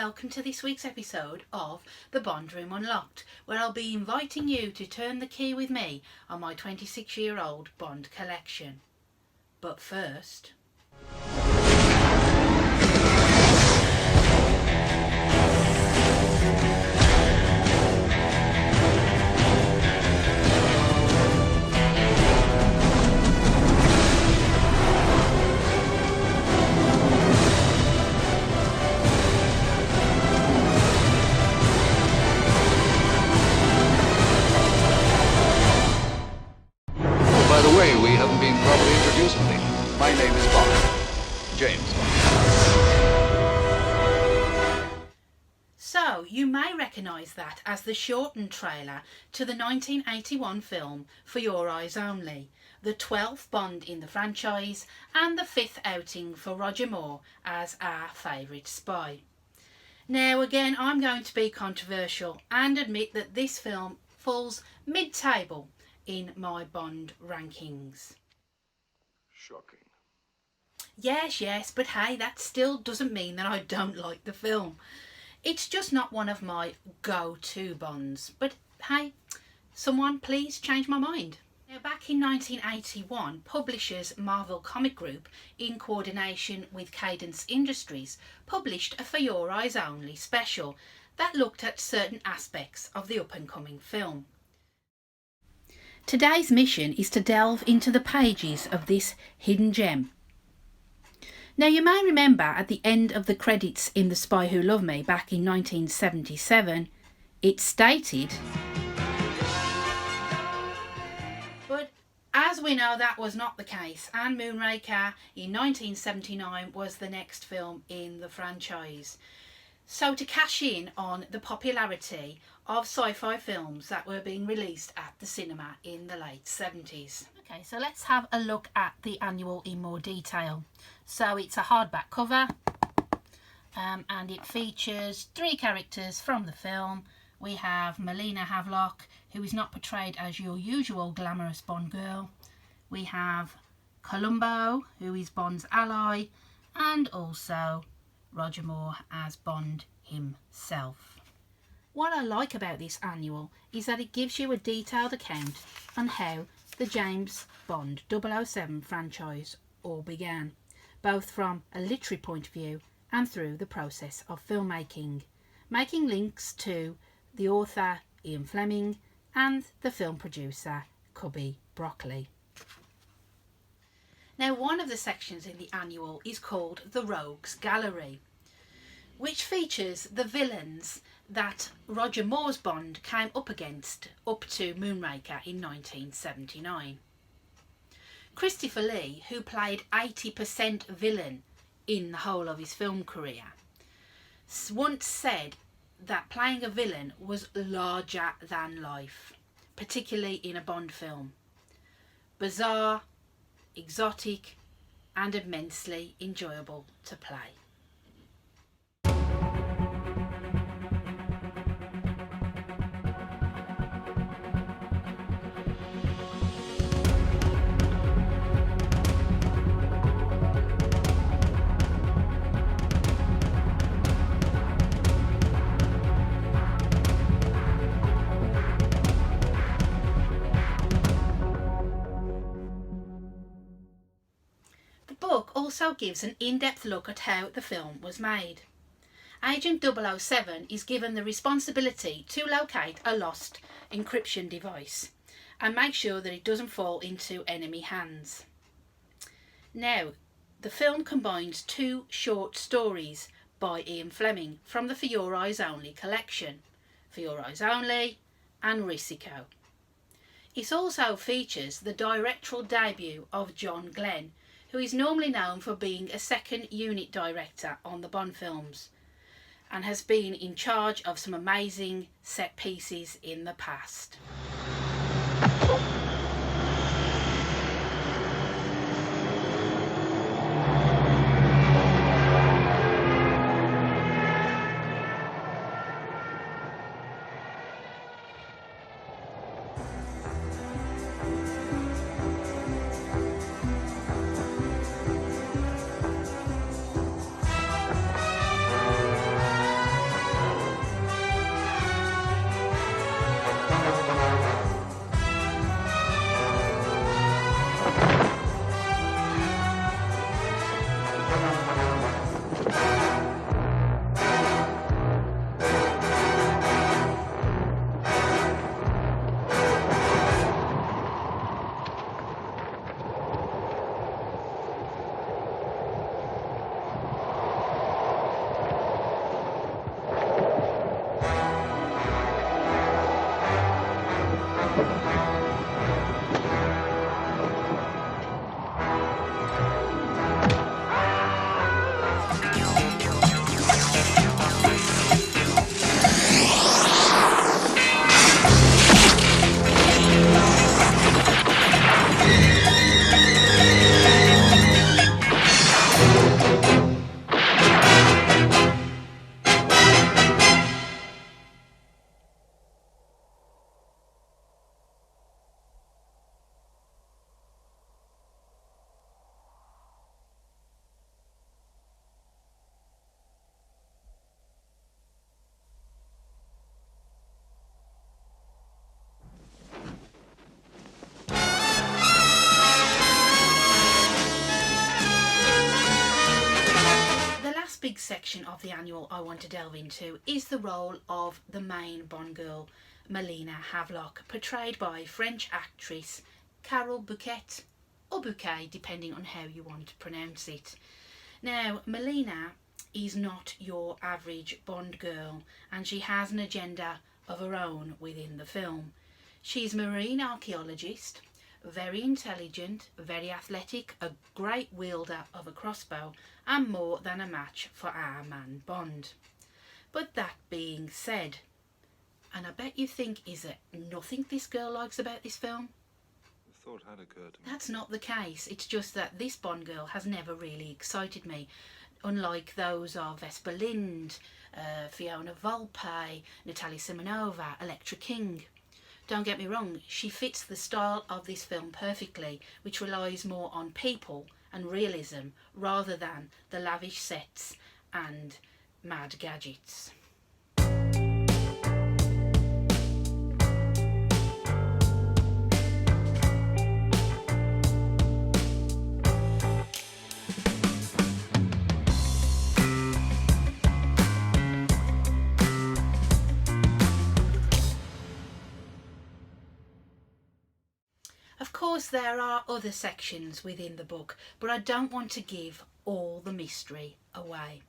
welcome to this week's episode of The Bond Room Unlocked, where I'll be inviting you to turn the key with me on my 26-year-old Bond collection. But first... By the way, we haven't been properly introduced lately. My name is Bond. James Bond. So, you may recognise that as the shortened trailer to the 1981 film For Your Eyes Only, the 12th Bond in the franchise and the 5th outing for Roger Moore as our favourite spy. Now again, I'm going to be controversial and admit that this film falls mid-table in my Bond rankings. Shocking. Yes, but hey, that still doesn't mean that I don't like the film. It's just not one of my go-to Bonds. But hey, someone please change my mind. Now, back in 1981, publishers Marvel Comic Group, in coordination with Cadence Industries, published a For Your Eyes Only special that looked at certain aspects of the up-and-coming film. Today's mission is to delve into the pages of this hidden gem. Now, you may remember at the end of the credits in The Spy Who Loved Me back in 1977, it stated... But as we know, that was not the case, and Moonraker in 1979 was the next film in the franchise. So to cash in on the popularity of sci-fi films that were being released at the cinema in the late 70s. Okay, so let's have a look at the annual in more detail. So it's a hardback cover and it features 3 characters from the film. We have Melina Havelock, who is not portrayed as your usual glamorous Bond girl. We have Columbo, who is Bond's ally, and also Roger Moore as Bond himself. What I like about this annual is that it gives you a detailed account on how the James Bond 007 franchise all began, both from a literary point of view and through the process of filmmaking, making links to the author Ian Fleming and the film producer Cubby Broccoli. Now, one of the sections in the annual is called the Rogues Gallery, which features the villains that Roger Moore's Bond came up against up to Moonraker in 1979. Christopher Lee, who played 80% villain in the whole of his film career, once said that playing a villain was larger than life, particularly in a Bond film. Bizarre, exotic, and immensely enjoyable to play. The book also gives an in-depth look at how the film was made. Agent 007 is given the responsibility to locate a lost encryption device and make sure that it doesn't fall into enemy hands. Now, the film combines 2 short stories by Ian Fleming from the For Your Eyes Only collection, For Your Eyes Only and Risico. It also features the directorial debut of John Glenn, who is normally known for being a second unit director on the Bond films and has been in charge of some amazing set pieces in the past. big section of the annual I want to delve into is the role of the main Bond girl, Melina Havelock, portrayed by French actress Carole Bouquet, or Bouquet, depending on how you want to pronounce it. Now, Melina is not your average Bond girl, and she has an agenda of her own within the film. She's a marine archaeologist, very intelligent, very athletic, a great wielder of a crossbow, and more than a match for our man Bond. But that being said, and I bet you think, is there nothing this girl likes about this film? The thought had occurred to me. That's not the case. It's just that this Bond girl has never really excited me, unlike those of Vesper Lind, Fiona Volpe, Natalia Simonova, Electra King. Don't get me wrong, she fits the style of this film perfectly, which relies more on people and realism rather than the lavish sets and mad gadgets. Of course, there are other sections within the book, but I don't want to give all the mystery away.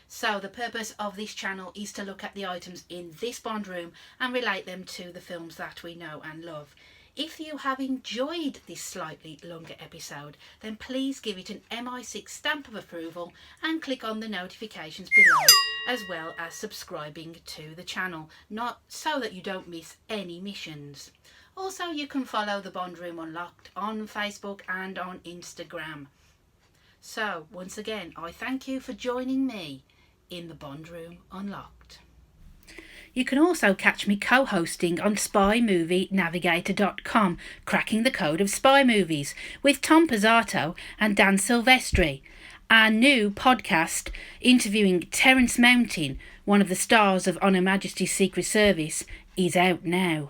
So the purpose of this channel is to look at the items in this Bond room and relate them to the films that we know and love. If you have enjoyed this slightly longer episode, then please give it an MI6 stamp of approval and click on the notifications below, as well as subscribing to the channel, not so that you don't miss any missions. Also, you can follow the Bond Room Unlocked on Facebook and on Instagram. So, once again, I thank you for joining me in the Bond Room Unlocked. You can also catch me co-hosting on SpyMovieNavigator.com, Cracking the Code of Spy Movies, with Tom Pizzato and Dan Silvestri. Our new podcast interviewing Terence Mountain, one of the stars of On Her Majesty's Secret Service, is out now.